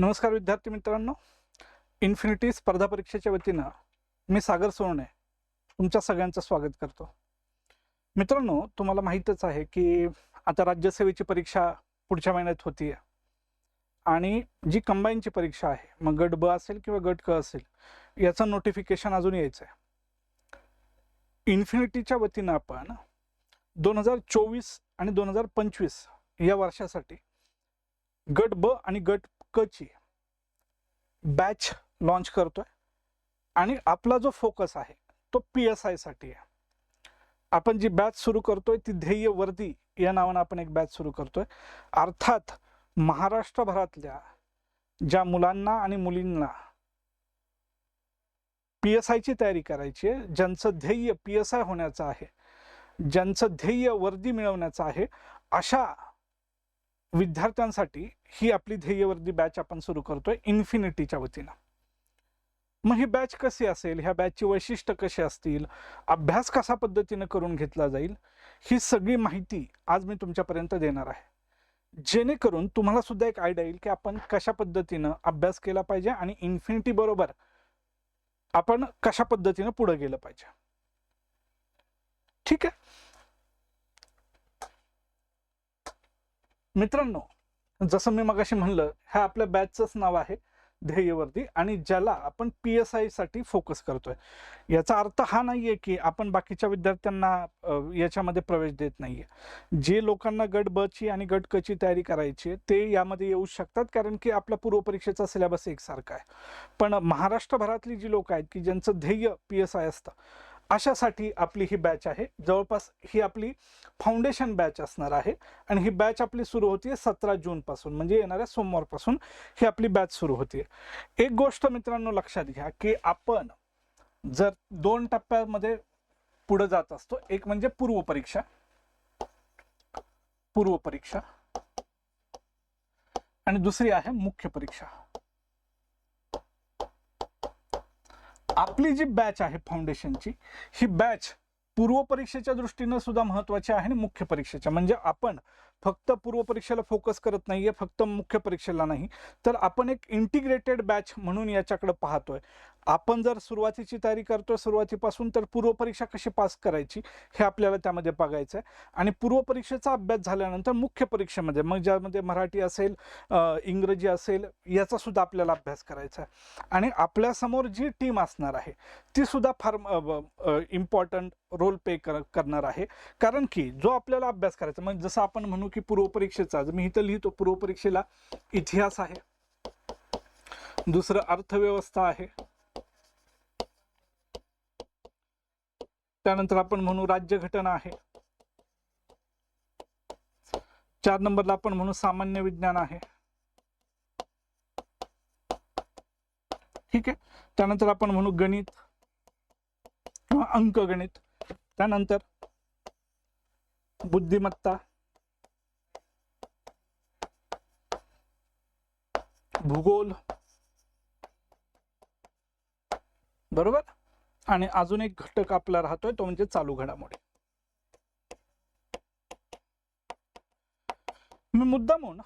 नमस्कार विद्यार्थी मित्रांनो, इन्फिनिटी स्पर्धा परीक्षेच्या वतीनं मी सागर सोनवणे तुमच्या सगळ्यांचं स्वागत करतो. मित्रांनो, तुम्हाला माहीतच आहे की आता राज्यसेवेची परीक्षा पुढच्या महिन्यात होतीये आणि जी कंबाईनची परीक्षा आहे, मग गट ब असेल किंवा गट क असेल, याचं नोटिफिकेशन अजून यायचं आहे. इन्फिनिटीच्या वतीनं आपण 2024 आणि 2025 या वर्षासाठी गट ब आणि गट क ची बॅच लॉन्च करतोय आणि आपला जो फोकस आहे तो PSI साठी आहे. आपण जी बॅच सुरू करतोय ती ध्येय वर्दी या नावाने आपण एक बॅच सुरू करतोय. अर्थात महाराष्ट्रभरातल्या ज्या मुलांना आणि मुलींना PSI ची तयारी करायची आहे, ज्यांचं ध्येय PSI होण्याचं आहे, ज्यांचं ध्येय वर्दी मिळवण्याचं आहे, अशा विद्यार्थ्यांसाठी ही आपली ध्येयवर्दी बॅच आपण सुरू करतोय इन्फिनिटीच्या वतीनं. मग ही बॅच कशी असेल, ह्या बॅचची वैशिष्ट्य कशी असतील, अभ्यास कशा पद्धतीने करून घेतला जाईल, ही सगळी माहिती आज मी तुमच्यापर्यंत देणार आहे, जेणेकरून तुम्हाला सुद्धा एक आयडिया येईल की आपण कशा पद्धतीनं अभ्यास केला पाहिजे आणि इन्फिनिटी बरोबर आपण कशा पद्धतीनं पुढे गेलं पाहिजे. ठीक आहे मित्रांनो, जसं मी मगाशी म्हणलं, ह्या आपल्या बॅचचंच नाव आहे ध्येयवर्दी आणि ज्याला आपण PSI साठी फोकस करतोय. याचा अर्थ हा नाहीये की आपण बाकीच्या विद्यार्थ्यांना याच्यामध्ये प्रवेश देत नाहीये. जे लोकांना गट ब ची आणि गट क ची तयारी करायची ते यामध्ये येऊ शकतात, कारण की आपला पूर्व परीक्षेचा सिलेबस एकसारखा आहे. पण महाराष्ट्रभरातली जी लोक आहेत की ज्यांचं ध्येय PSI असतं, अशासाठी आपली ही बॅच आहे. जवळपास ही आपली फाउंडेशन बॅच असणार आहे आणि ही बॅच आपली सुरू होतीये 17 जून पासून, म्हणजे येणाऱ्या सोमवारपासून ही आपली बॅच सुरू होतीये. एक गोष्ट मित्रांनो लक्षात घ्या की आपण जर 2 टप्प्यामध्ये पुढे जात असतो. एक म्हणजे पूर्व परीक्षा आणि दुसरी आहे मुख्य परीक्षा. आपली जी बॅच आहे फाउंडेशनची, ही बॅच पूर्व परीक्षेच्या दृष्टीने सुद्धा महत्त्वाची आहे आणि मुख्य परीक्षेच्या. म्हणजे आपण फक्त पूर्व परीक्षेला फोकस करत नाहीये, फक्त मुख्य परीक्षेला नाही, तर आपण एक इंटिग्रेटेड बॅच म्हणून याच्याकडे पाहतोय. आपण जर सुरुवातीची तयारी करतोय सुरुवातीपासून, तर पूर्व परीक्षा कशी पास करायची हे आपल्याला त्यामध्ये बघायचं आहे. आणि पूर्व परीक्षेचा अभ्यास झाल्यानंतर मुख्य परीक्षेमध्ये, मग ज्यामध्ये मराठी असेल, इंग्रजी असेल, याचा सुद्धा आपल्याला अभ्यास करायचा आहे. आणि आपल्यासमोर जी टीम असणार आहे ती सुद्धा फार इम्पॉर्टंट रोल प्ले करणार आहे. कारण की जो आपल्याला अभ्यास करायचा, म्हणजे जसं आपण म्हणू की पूर्व परीक्षेचा, मी इथं लिहितो, पूर्व परीक्षेला इतिहास आहे, दुसरं अर्थव्यवस्था आहे, त्यानंतर आपण म्हणू राज्यघटना आहे, 4 नंबरला आपण म्हणू सामान्य विज्ञान आहे. ठीक आहे. त्यानंतर आपण म्हणू गणित किंवा अंकगणित, त्यानंतर बुद्धिमत्ता, भूगोल, बरोबर. आणि अजून एक घटक आपला राहतोय तो म्हणजे चालू घडामोडी. मी मुद्दामून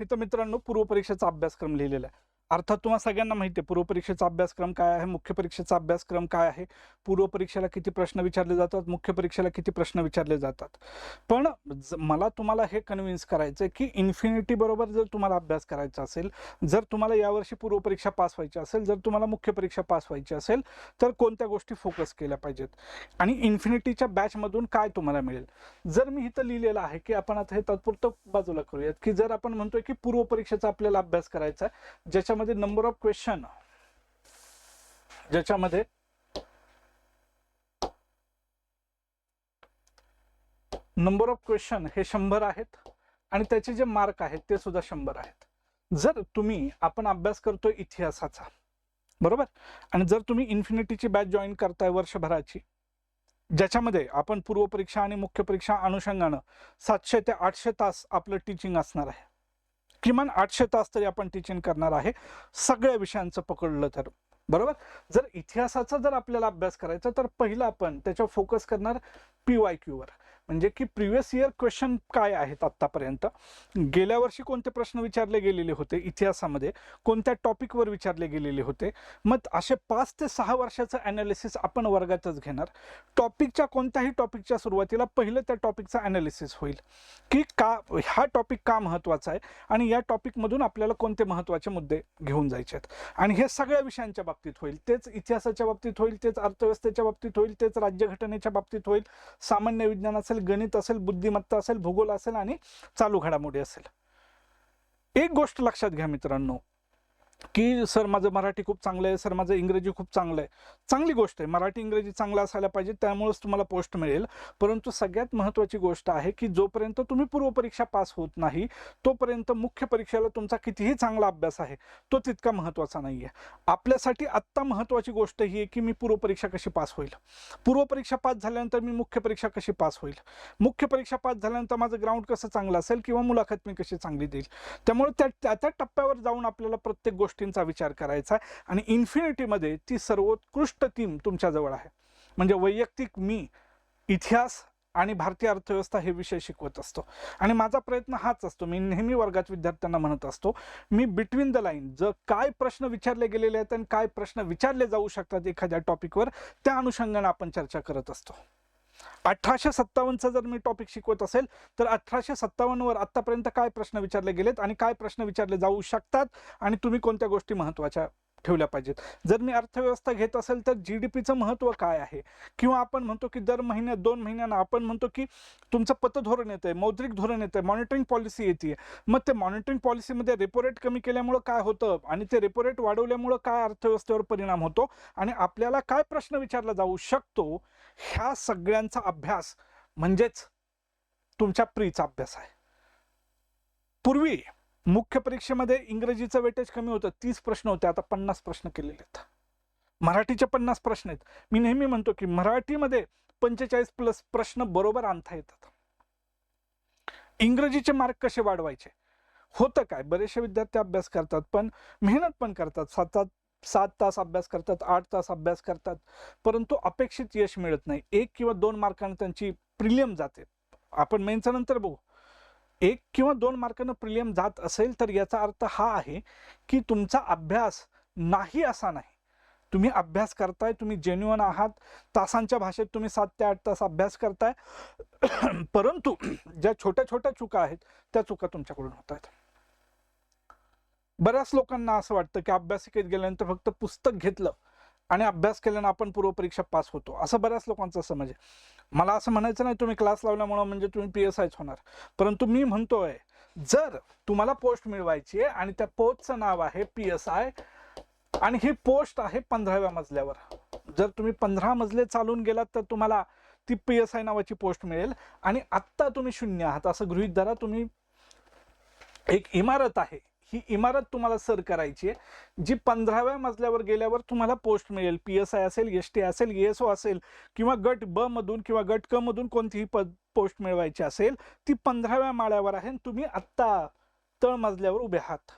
इथं मित्रांनो पूर्व परीक्षेचा अभ्यासक्रम लिहिलेला आहे. अर्थात तुम्हाला सगळ्यांना माहिती आहे पूर्व परीक्षेचा अभ्यासक्रम काय आहे, मुख्य परीक्षेचा अभ्यासक्रम काय आहे, पूर्व परीक्षेला किती प्रश्न विचारले जातात, मुख्य परीक्षेला किती प्रश्न विचारले जातात. पण मला तुम्हाला हे कन्व्हिन्स करायचं आहे की इन्फिनिटी बरोबर जर तुम्हाला अभ्यास करायचा असेल, जर तुम्हाला यावर्षी पूर्व परीक्षा पास व्हायची असेल, जर तुम्हाला मुख्य परीक्षा पास व्हायची असेल, तर कोणत्या गोष्टी फोकस केल्या पाहिजेत आणि इन्फिनिटीच्या बॅचमधून काय तुम्हाला मिळेल. जर मी इथं लिहिलेलं आहे की आपण आता हे तात्पुरतं बाजूला करूयात, की जर आपण म्हणतोय की पूर्व परीक्षेचा आपल्याला अभ्यास करायचा आहे, ज्याच्यामध्ये नंबर ऑफ क्वेश्चन, ज्याच्यामध्ये नंबर ऑफ क्वेश्चन हे 100 आहेत आणि त्याचे जे मार्क आहेत ते सुद्धा 100 आहेत. जर तुम्ही आपण अभ्यास करतोय इतिहासाचा, बरोबर, आणि जर तुम्ही इन्फिनिटीची बॅच जॉईन करताय वर्षभराची, ज्याच्यामध्ये आपण पूर्व परीक्षा आणि मुख्य परीक्षा अनुषंगानं 700 ते 800 तास आपलं टीचिंग असणार आहे. किमान 800 तास तरी आपण टीचिंग करणार आहे सगळ्या विषयांचं पकडलं तर, बरोबर. जर इतिहासाचा जर आपल्याला अभ्यास करायचा तर पहिला आपण त्याच्यावर फोकस करणार PYQ वर. म्हणजे की प्रिव्हियस इयर क्वेश्चन काय आहेत आतापर्यंत, गेल्या वर्षी कोणते प्रश्न विचारले गेलेले होते इतिहासामध्ये, कोणत्या टॉपिकवर विचारले गेलेले होते, मग असे 5 ते 6 वर्षाचं ॲनालिसिस आपण वर्गातच घेणार. टॉपिकच्या कोणत्याही टॉपिकच्या सुरुवातीला पहिलं त्या टॉपिकचा ॲनालिसिस होईल की का हा टॉपिक का महत्त्वाचा आहे आणि या टॉपिकमधून आपल्याला कोणते महत्त्वाचे मुद्दे घेऊन जायचे आहेत. आणि हे सगळ्या विषयांच्या बाबतीत होईल, तेच इतिहासाच्या बाबतीत होईल, तेच अर्थव्यवस्थेच्या बाबतीत होईल, तेच राज्यघटनेच्या बाबतीत होईल, सामान्य विज्ञान असेल, गणित असेल, बुद्धिमत्ता असेल, भूगोल असेल आणि चालू घडामोडी असेल. एक गोष्ट लक्षात घ्या मित्रांनो, की सर माझं मराठी खूप चांगलं आहे, सर माझं इंग्रजी खूप चांगलं आहे. चांगली गोष्ट आहे, मराठी इंग्रजी चांगलं असायला पाहिजे, त्यामुळेच तुम्हाला पोस्ट मिळेल. परंतु सगळ्यात महत्त्वाची गोष्ट आहे की जोपर्यंत तुम्ही पूर्वपरीक्षा पास होत नाही तोपर्यंत मुख्य परीक्षेला तुमचा कितीही चांगला अभ्यास आहे तो तितका महत्त्वाचा नाही आहे. आपल्यासाठी आत्ता महत्त्वाची गोष्ट ही आहे की मी पूर्वपरीक्षा कशी पास होईल, पूर्वपरीक्षा पास झाल्यानंतर मी मुख्य परीक्षा कशी पास होईल, मुख्य परीक्षा पास झाल्यानंतर माझं ग्राउंड कसं चांगलं असेल किंवा मुलाखत मी कशी चांगली देईल. त्यामुळे त्या टप्प्यावर जाऊन आपल्याला प्रत्येक गोष्टींचा विचार करायचा आहे. आणि इन्फिनिटीमध्ये ती सर्वोत्कृष्ट टीम तुमच्याजवळ आहे. म्हणजे वैयक्तिक मी इतिहास आणि भारतीय अर्थव्यवस्था हे विषय शिकवत असतो आणि माझा प्रयत्न हाच असतो, मी नेहमी वर्गात विद्यार्थ्यांना म्हणत असतो, मी बिटवीन द लाईन जर काय प्रश्न विचारले गेलेले आहेत आणि काय प्रश्न विचारले जाऊ शकतात एखाद्या टॉपिकवर, त्या अनुषंगाने आपण चर्चा करत असतो. 1857चा जर मी टॉपिक शिकवत असेल तर 1857 वर आतापर्यंत काय प्रश्न विचारले गेलेत आणि काय प्रश्न विचारले जाऊ शकतात आणि तुम्ही कोणत्या गोष्टी महत्त्वाच्या ठेवल्या पाहिजेत. जर मी अर्थव्यवस्था घेत असेल तर जीडीपीचं महत्त्व काय आहे, किंवा आपण म्हणतो की दर महिन्यात 2 महिन्यांना आपण म्हणतो की तुमचं पतधोरण येतंय, मौद्रिक धोरण येतंय, मॉनिटरिंग पॉलिसी येते, मग ते मॉनिटरिंग पॉलिसीमध्ये रेपो रेट कमी केल्यामुळं काय होतं आणि ते रेपो रेट वाढवल्यामुळं काय अर्थव्यवस्थेवर परिणाम होतो आणि आपल्याला काय प्रश्न विचारला जाऊ शकतो, ह्या सगळ्यांचा अभ्यास म्हणजेच तुमच्या प्रीचा अभ्यास आहे. पूर्वी मुख्य परीक्षेमध्ये इंग्रजीचं वेटेज कमी होतं, 30 प्रश्न होते, आता 50 प्रश्न केलेले आहेत. मराठीचे 50 प्रश्न आहेत. मी नेहमी म्हणतो की मराठीमध्ये 45+ प्रश्न बरोबर आणता येतात. इंग्रजीचे मार्क कसे वाढवायचे, होतं काय, बरेचसे विद्यार्थी अभ्यास करतात पण मेहनत पण करतात, 7 तास अभ्यास करतात, 8 तास अभ्यास करतात, परंतु अपेक्षित यश मिळत नाही. 1 किंवा 2 मार्कांनी त्यांची प्रिलियम जाते. आपण मेनच्या नंतर बघू. 1 किंवा 2 मार्कांना प्रिलियम जात असेल तर याचा अर्थ हा आहे की तुमचा अभ्यास नाही असा नाही. तुम्ही अभ्यास करताय, तुम्ही जेन्युइन आहात, तासांच्या भाषेत तुम्ही 7 ते 8 तास अभ्यास करताय, परंतु ज्या छोट्या छोट्या चुका आहेत त्या चुका तुमच्याकडून होत आहेत. बऱ्याच लोकांना असं वाटतं की अभ्यासिकेत गेल्यानंतर फक्त पुस्तक घेतलं आणि अभ्यास केल्यानं आपण पूर्वपरीक्षा पास होतो, असं बऱ्याच लोकांचा समज आहे. मला असं म्हणायचं नाही तुम्ही क्लास लावल्यामुळं म्हणजे तुम्ही PSIच होणार, परंतु मी म्हणतोय जर तुम्हाला पोस्ट मिळवायची आहे आणि त्या पोस्टचं नाव आहे PSI आणि ही पोस्ट आहे 15व्या मजल्यावर, जर तुम्ही 15 मजले चालून गेलात तर तुम्हाला ती PSI नावाची पोस्ट मिळेल. आणि आत्ता तुम्ही शून्य आहात असं गृहीत धरा, तुम्ही एक इमारत आहे, ही इमारत तुम्हाला सर करायची आहे, जी 15व्या मजल्यावर गेल्यावर तुम्हाला पोस्ट मिळेल. PSI असेल, ST असेल, ESO असेल किंवा गट ब मधून किंवा गट क मधून कोणतीही पोस्ट मिळवायची असेल, ती 15व्या माळ्यावर आहे आणि तुम्ही आत्ता तळमजल्यावर उभे आहात.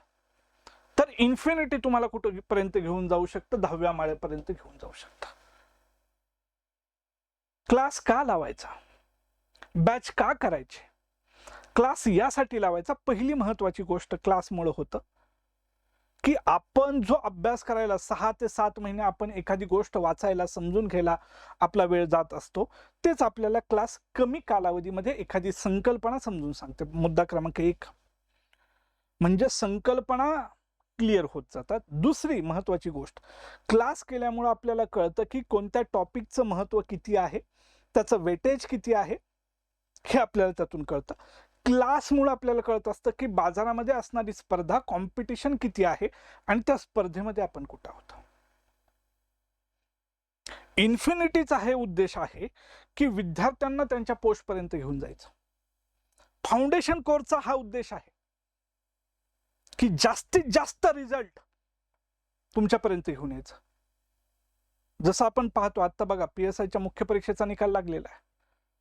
तर इन्फिनिटी तुम्हाला कुठपर्यंत घेऊन जाऊ शकतं, 10व्या माळ्यापर्यंत घेऊन जाऊ शकतं. क्लास का लावायचा, बॅच का करायचे, क्लास यासाठी लावायचा. पहिली महत्वाची गोष्ट क्लासमुळे होतं की आपण जो अभ्यास करायला 6 ते 7 महिने आपण एखादी गोष्ट वाचायला, समजून घ्यायला आपला वेळ जात असतो, तेच आपल्याला क्लास कमी कालावधीमध्ये एखादी संकल्पना समजून सांगते. मुद्दा क्रमांक 1 म्हणजे संकल्पना क्लिअर होत जातात. दुसरी महत्वाची गोष्ट, क्लास केल्यामुळे आपल्याला कळतं की कोणत्या टॉपिकचं महत्त्व किती आहे, त्याचं वेटेज किती आहे, हे आपल्याला त्यातून कळतं. क्लासमुळे आपल्याला कळत असतं की बाजारामध्ये असणारी स्पर्धा, कॉम्पिटिशन किती आहे आणि त्या स्पर्धेमध्ये आपण कुठं आहोत. इन्फिनिटीचा हे उद्देश आहे की विद्यार्थ्यांना त्यांच्या पोस्टपर्यंत घेऊन जायचं. फाउंडेशन कोर्सचा हा उद्देश आहे की जास्तीत जास्त रिझल्ट तुमच्यापर्यंत घेऊन यायचं. जसं आपण पाहतो आता बघा, PSIच्या मुख्य परीक्षेचा निकाल लागलेला आहे.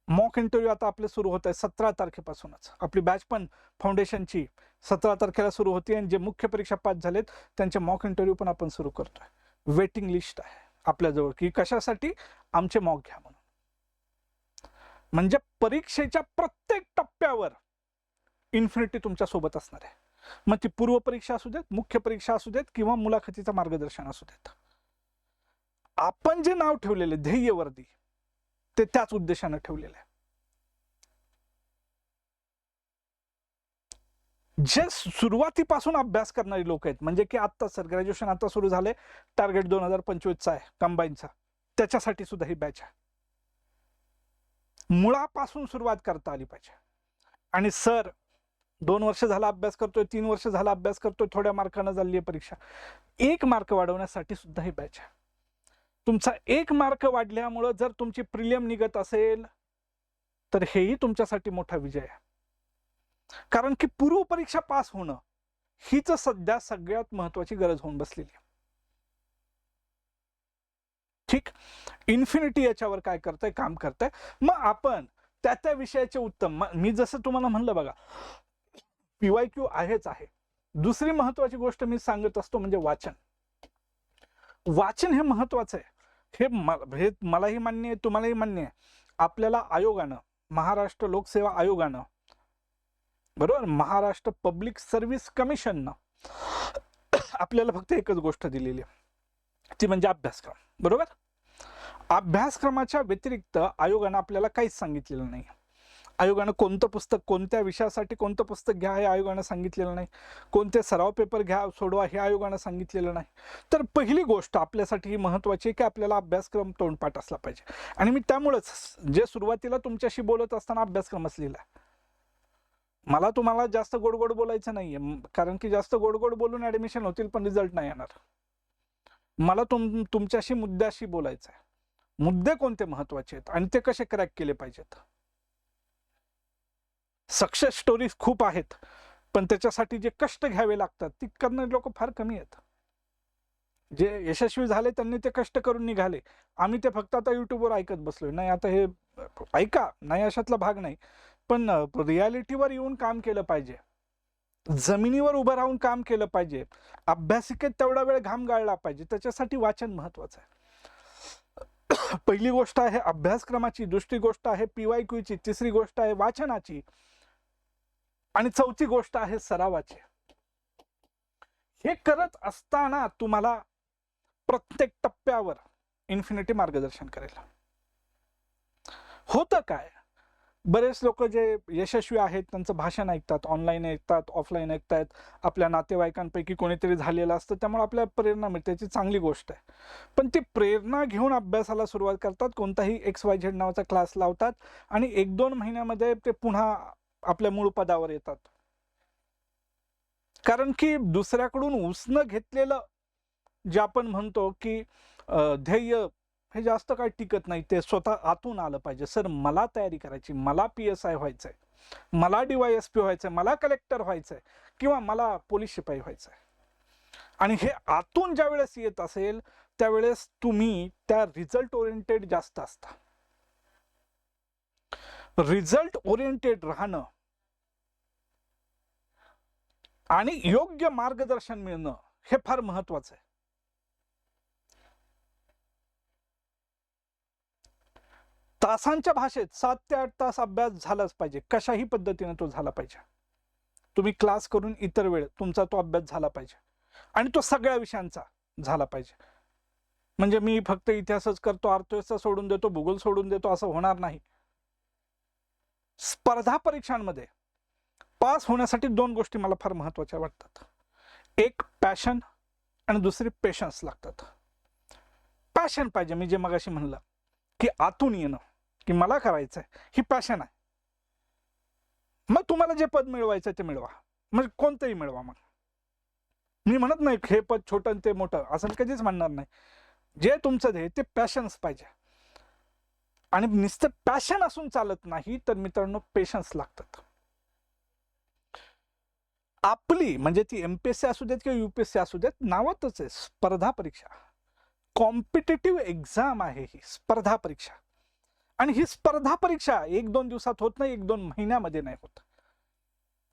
मॉक इंटरव्ह्यू आता आपले सुरू होत आहे 17 तारखेपासूनच. आपली बॅच पण फाउंडेशनची 17 तारखेला सुरू होती आणि जे मुख्य परीक्षा पास झालेत त्यांचे मॉक इंटरव्ह्यू पण आपण सुरू करतोय. वेटिंग लिस्ट आहे आपल्याजवळ की कशासाठी, आमचे मॉक घ्या म्हणून. म्हणजे परीक्षेच्या प्रत्येक टप्प्यावर इन्फिनिटी तुमच्या सोबत असणार आहे. मग ती पूर्व परीक्षा असू देत, मुख्य परीक्षा असू देत किंवा मुलाखतीचं मार्गदर्शन असू देत. आपण जे नाव ठेवलेले ध्येयवर्दी ते त्याच उद्देशाने ठेवलेले आहे. जे सुरुवातीपासून अभ्यास करणारी लोक आहेत, म्हणजे की आता सर ग्रॅज्युएशन आता सुरू झाले, टार्गेट 2025चा आहे कंबाईनचा, त्याच्यासाठी सुद्धा ही बॅच आहे. मुळापासून सुरुवात करता आली पाहिजे. आणि सर 2 वर्ष झाला अभ्यास करतोय, 3 वर्ष झाला अभ्यास करतोय, थोड्या मार्कानं झाली आहे परीक्षा, 1 मार्क वाढवण्यासाठी सुद्धा ही बॅच आहे. तुमचा 1 मार्क वाढल्यामुळं जर तुमची प्रिलियम निघत असेल तर हेही तुमच्यासाठी मोठा विजय आहे. कारण की पूर्व परीक्षा पास होणं हीच सध्या सगळ्यात महत्वाची गरज होऊन बसलेली आहे. ठीक, इन्फिनिटी याच्यावर काय करताय, काम करताय. मग आपण त्या विषयाचे उत्तम, मी जसं तुम्हाला म्हणलं बघा, PYQ आहेच आहे. दुसरी महत्वाची गोष्ट मी सांगत असतो म्हणजे वाचन. वाचन हे महत्वाचं आहे. हे मलाही मान्य आहे, तुम्हालाही मान्य आहे. आपल्याला आयोगानं, महाराष्ट्र लोकसेवा आयोगानं, बरोबर, महाराष्ट्र पब्लिक सर्व्हिस कमिशननं आपल्याला फक्त एकच गोष्ट दिलेली आहे, ती म्हणजे अभ्यासक्रम. बरोबर, अभ्यासक्रमाच्या व्यतिरिक्त आयोगानं आपल्याला काहीच सांगितलेलं नाही. आयोगानं कोणतं पुस्तक, कोणत्या विषयासाठी कोणतं पुस्तक घ्या हे आयोगानं सांगितलेलं नाही. कोणते सराव पेपर घ्या सोडवा हे आयोगानं सांगितलेलं नाही. तर पहिली गोष्ट आपल्यासाठी ही महत्वाची आहे की आपल्याला अभ्यासक्रम तोंडपाठ असला पाहिजे. आणि मी त्यामुळेच जे सुरुवातीला तुमच्याशी बोलत असताना अभ्यासक्रमच लिहिला. मला तुम्हाला जास्त गोड गोड बोलायचं नाहीये, कारण की जास्त गोड गोड बोलून ऍडमिशन होतील पण रिझल्ट नाही येणार. मला तुमच्याशी मुद्द्याशी बोलायचं आहे. मुद्दे कोणते महत्वाचे आहेत आणि ते कसे क्रॅक केले पाहिजेत. सक्सेस स्टोरीज खूप आहेत, पण त्याच्यासाठी जे कष्ट घ्यावे लागतात ती करणारे लोक फार कमी आहेत. जे यशस्वी झाले त्यांनी ते कष्ट करून निघाले. आम्ही ते फक्त आता युट्यूबवर ऐकत बसलोय. नाही, आता हे ऐका, नाही अशातला भाग नाही, पण रियालिटीवर येऊन काम केलं पाहिजे, जमिनीवर उभं राहून काम केलं पाहिजे, अभ्यासिकेत तेवढा वेळ घाम गाळला पाहिजे. त्याच्यासाठी वाचन महत्वाचं आहे. पहिली गोष्ट आहे अभ्यासक्रमाची, दुसरी गोष्ट आहे PYQ ची, तिसरी गोष्ट आहे वाचनाची, आणि चौथी गोष्ट आहे सरावाची. हे करत असताना तुम्हाला प्रत्येक टप्प्यावर इन्फिनिटी मार्गदर्शन करेल. होतं काय, बरेच लोक जे यशस्वी आहेत त्यांचं भाषण ऐकतात, ऑनलाईन ऐकतात, ऑफलाईन ऐकतात, आपल्या नातेवाईकांपैकी कोणीतरी झालेलं असतं, त्यामुळे आपल्याला प्रेरणा मिळते, त्याची चांगली गोष्ट आहे. पण ती प्रेरणा घेऊन अभ्यासाला सुरुवात करतात, कोणताही XYZ नावाचा क्लास लावतात आणि 1-2 महिन्यामध्ये ते पुन्हा आपल्या मूळ पदावर येतात. कारण की दुसऱ्याकडून उसनं घेतलेलं जे आपण म्हणतो की ध्येय हे जास्त काय टिकत नाही, ते स्वतः आतून आलं पाहिजे. सर मला तयारी करायची, मला PSI व्हायचंय, मला DYSP व्हायचंय, मला कलेक्टर व्हायचंय, किंवा मला पोलीस शिपाई व्हायचंय. आणि हे आतून ज्या वेळेस येत असेल त्यावेळेस तुम्ही त्या रिझल्ट ओरिएंटेड जास्त असता. रिझल्ट ओरिएंटेड राहणं आणि योग्य मार्गदर्शन मिळणं हे फार महत्वाचं आहे. तासांच्या भाषेत 7 ते 8 तास अभ्यास झालाच पाहिजे, कशाही पद्धतीने तो झाला पाहिजे. तुम्ही क्लास करून इतर वेळ तुमचा तो अभ्यास झाला पाहिजे, आणि तो सगळ्या विषयांचा झाला पाहिजे. म्हणजे मी फक्त इतिहासच करतो, अर्थव्यवस्था सोडून देतो, भूगोल सोडून देतो असं होणार नाही. स्पर्धा परीक्षांमध्ये पास होण्यासाठी 2 गोष्टी मला फार महत्वाच्या वाटतात. एक पॅशन आणि दुसरी पेशन्स लागतात. पॅशन पाहिजे, मी जे मगाशी म्हणलं की आतून येणं की मला करायचंय, ही पॅशन आहे. मग तुम्हाला जे पद मिळवायचं ते मिळवा, म्हणजे कोणतंही मिळवा. मग मी म्हणत नाही हे पद छोटं ते मोठं असं मी कधीच म्हणणार नाही. जे तुमचं ध्येय ते पॅशन्स पाहिजे, आणि नुसतं पॅशन असून चालत नाही, तर मित्रांनो पेशन्स लागतात. आपली म्हणजे ती MPSC असू देत किंवा UPSC असू देत, नावातच आहे स्पर्धा परीक्षा, कॉम्पिटिटिव्ह एक्झाम आहे ही स्पर्धा परीक्षा. आणि ही स्पर्धा परीक्षा 1-2 दिवसात होत नाही, 1-2 महिन्यामध्ये नाही होत.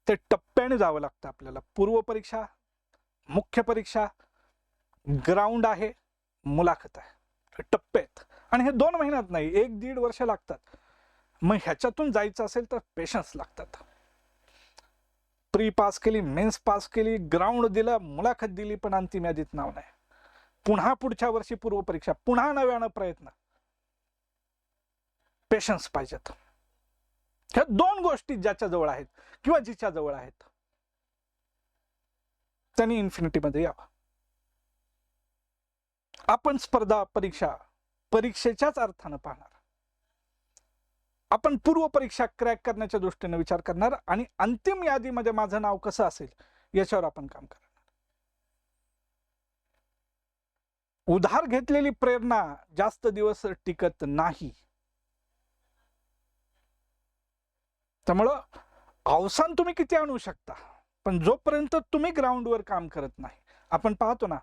ते टप्प्याने जावं लागतं आपल्याला. पूर्व परीक्षा, मुख्य परीक्षा, ग्राउंड आहे, मुलाखत आहे, टप्पे आहेत. आणि हे 2 महिन्यात नाही, 1-1.5 वर्ष लागतात. मग ह्याच्यातून जायचं असेल तर पेशन्स लागतात. प्री पास केली, मेन्स पास केली, ग्राउंड दिलं, मुलाखत दिली, पण अंतिम यादीत नाव नाही. पुन्हा पुढच्या वर्षी पूर्वपरीक्षा, पुन्हा नव्यानं प्रयत्न. पेशन्स पाहिजेत. ह्या दोन गोष्टी ज्याच्या जवळ आहेत किंवा जिच्या जवळ आहेत त्यांनी इन्फिनिटीमध्ये यावं. आपण स्पर्धा परीक्षा परीक्षेच्याच अर्थानं पाहणार. आपण पूर्व परीक्षा क्रॅक करण्याच्या दृष्टीने विचार करणार आणि अंतिम यादीमध्ये माझं नाव कसं असेल याच्यावर आपण काम करणार. उधार घेतलेली प्रेरणा जास्त दिवस टिकत नाही. त्यामुळं अवसान तुम्ही किती आणू शकता, पण जोपर्यंत तुम्ही ग्राउंडवर काम करत नाही. आपण पाहतो ना,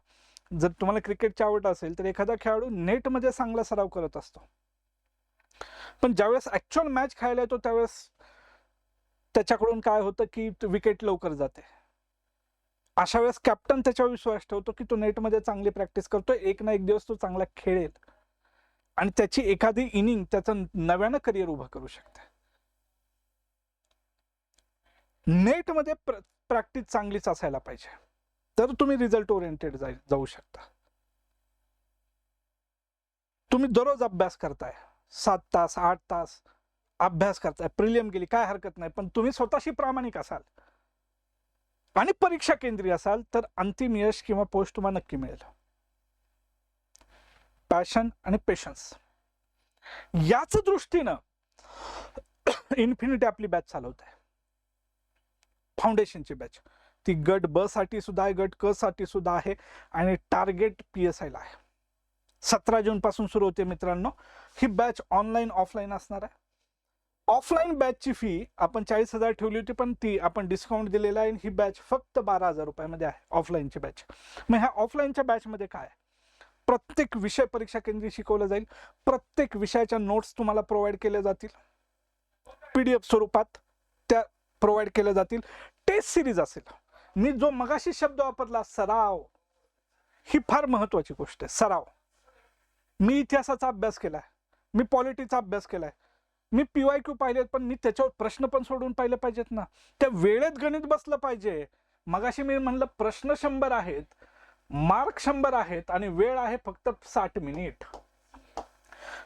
जर तुम्हाला क्रिकेटची आवड असेल तर एखादा खेळाडू नेटमध्ये चांगला सराव करत असतो, पण ज्यावेळेस ऍक्च्युअल मॅच खेळायला येतो त्यावेळेस त्याच्याकडून काय होतं की विकेट लवकर जाते. अशा वेळेस कॅप्टन त्याच्यावर विश्वास ठेवतो की तो नेटमध्ये चांगली प्रॅक्टिस करतोय, एक ना एक दिवस तो चांगला खेळेल आणि त्याची एखादी इनिंग त्याचं नव्यानं करिअर उभं करू शकते. नेटमध्ये प्रॅक्टिस चांगलीच असायला पाहिजे, तर तुम्ही रिझल्ट ओरिएंटेड जाऊ शकता. तुम्ही दररोज अभ्यास करताय, 7 तास 8 तास अभ्यास करताय, प्रिलियम गेली काय हरकत नाही, पण तुम्ही स्वतःशी प्रामाणिक असाल आणि परीक्षा केंद्रीय असाल तर अंतिम यश किंवा पोस्ट तुम्हाला नक्की मिळेल. पॅशन आणि पेशन्स याच दृष्टीनं इन्फिनिटी आपली बॅच चालवत आहे. फाउंडेशनची बॅच ती गट ब साठी सुद्धा आहे, गट क साठी सुद्धा आहे आणि टार्गेट PSI ला आहे. 17 जून पासून सुरू होते मित्रांनो. ही बॅच ऑनलाईन ऑफलाईन असणार आहे. ऑफलाईन बॅचची फी आपण 40,000 ठेवली होती, पण ती आपण डिस्काउंट दिलेला आहे. ही बॅच फक्त 12,000 रुपयामध्ये आहे ऑफलाईनची बॅच. मग ह्या ऑफलाईनच्या बॅचमध्ये काय, प्रत्येक विषय परीक्षा केंद्रीय शिकवलं जाईल. प्रत्येक विषयाच्या नोट्स तुम्हाला प्रोव्हाइड केल्या जातील, PDF स्वरूपात त्या प्रोव्हाइड केल्या जातील. टेस्ट सिरीज असेल. मी जो मगाशी शब्द वापरला सराव, ही फार महत्वाची गोष्ट आहे. सराव. मी इतिहासाचा अभ्यास केलाय, मी पॉलिटिक्सचा अभ्यास केलाय, मी PYQ पाहिलेत, पण मी त्याच्यावर प्रश्न पण सोडून पाहिले पाहिजेत ना. त्या वेळेत गणित बसलं पाहिजे. मगाशी मी म्हणलं प्रश्न 100 आहेत, मार्क 100 आहेत आणि वेळ आहे फक्त 60 मिनिट.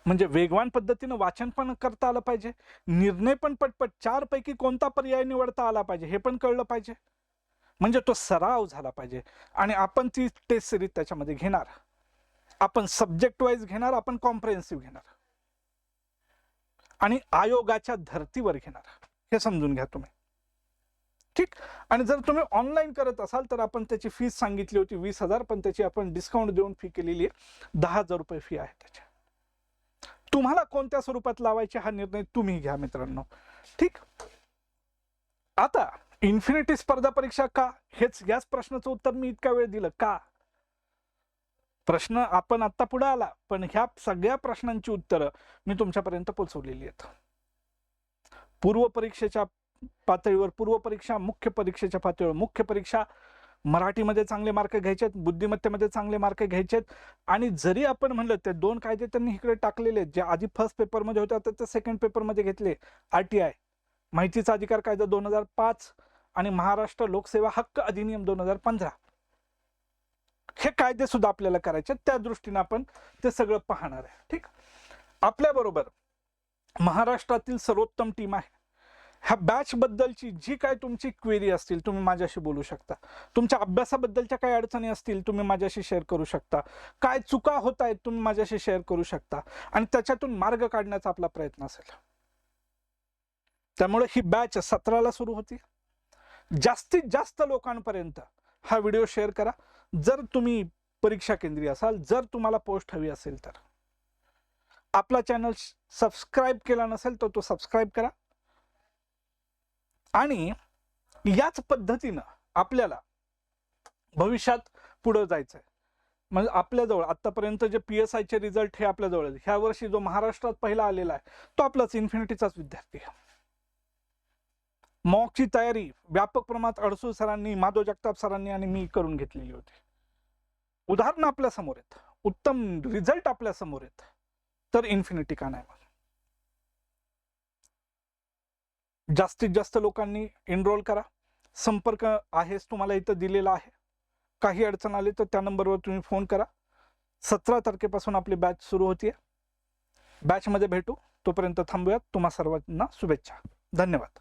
म्हणजे वेगवान पद्धतीने वाचन पण करता आलं पाहिजे, निर्णय पण पटपट 4 पैकी कोणता पर्याय निवडता आला पाहिजे हे पण कळलं पाहिजे. म्हणजे तो सराव झाला पाहिजे. आणि आपण ती टेस्ट सिरीज त्याच्यामध्ये घेणार, आपण सब्जेक्ट वाईज घेणार, आपण कॉम्प्रिहेन्सिव्ह घेणार आणि आयोगाच्या धर्तीवर घेणार. हे समजून घ्या तुम्ही, ठीक. आणि जर तुम्ही ऑनलाईन करत असाल तर आपण त्याची फीस सांगितली होती 20,000, पण त्याची आपण डिस्काउंट देऊन फी केलेली आहे 10,000 रुपये फी आहे त्याची. तुम्हाला कोणत्या स्वरूपात लावायचे हा निर्णय तुम्ही घ्या मित्रांनो, ठीक. आता इन्फिनिटी स्पर्धा परीक्षा का, हेच याच प्रश्नाचं उत्तर मी इतका वेळ दिलं का. प्रश्न आपण आता पुढे आला, पण ह्या सगळ्या प्रश्नांची उत्तरं मी तुमच्यापर्यंत पोहोचवलेली आहेत. पूर्व परीक्षेच्या पातळीवर पूर्व परीक्षा, मुख्य परीक्षेच्या पातळीवर मुख्य परीक्षा. मराठीमध्ये चांगले मार्क घ्यायचेत, बुद्धिमत्तेमध्ये चांगले मार्क घ्यायचेत. आणि जरी आपण म्हणलं ते 2 कायदे त्यांनी इकडे टाकलेले जे आधी फर्स्ट पेपरमध्ये होते आता ते सेकंड पेपरमध्ये घेतले. RTI माहितीचा अधिकार कायदा 2005 आणि महाराष्ट्र लोकसेवा हक्क अधिनियम 2015, हे कायदे सुद्धा आपल्याला करायचे. त्या दृष्टीने आपण ते सगळं पाहणार आहे, ठीक. आपल्या बरोबर महाराष्ट्रातील सर्वोत्तम टीम आहे. ह्या बॅच बद्दलची जी काय तुमची क्वेरी असतील तुम्ही माझ्याशी बोलू शकता. तुमच्या अभ्यासाबद्दलच्या काही अडचणी असतील तुम्ही माझ्याशी शेअर करू शकता. काय चुका होत आहेत तुम्ही माझ्याशी शेअर करू शकता आणि त्याच्यातून मार्ग काढण्याचा आपला प्रयत्न असेल. त्यामुळे ही बॅच 17ला सुरू होती. जास्तीत जास्त लोकांपर्यंत हा व्हिडिओ शेअर करा. जर तुम्ही परीक्षा केंद्रीय असाल, जर तुम्हाला पोस्ट हवी असेल तर. आपला चॅनल सबस्क्राईब केला नसेल तर तो सबस्क्राईब करा. आणि याच पद्धतीनं आपल्याला भविष्यात पुढे जायचंय. म्हणजे आपल्याजवळ आतापर्यंत जे PSI चे रिझल्ट हे आपल्याजवळ, ह्या वर्षी जो महाराष्ट्रात पहिला आलेला आहे तो आपलाच इन्फिनिटीचाच विद्यार्थी आहे. मॉकची तयारी व्यापक प्रमाणात अडसूळ सरांनी, माधव जगताप सरांनी आणि मी करून घेतलेली होती. उदाहरणं आपल्या समोर आहेत, उत्तम रिझल्ट आपल्या समोर आहेत, तर इन्फिनिटी का नाही. जास्तीत जास्त लोकांनी एनरोल करा. संपर्क आहेच तुम्हाला इथं दिलेला आहे. काही अडचण आली तर त्या नंबरवर तुम्ही फोन करा. 17 तारखेपासून आपली बॅच सुरू होतीये. बॅचमध्ये भेटू. तोपर्यंत थांबूयात. तुम्हा सर्वांना शुभेच्छा. धन्यवाद.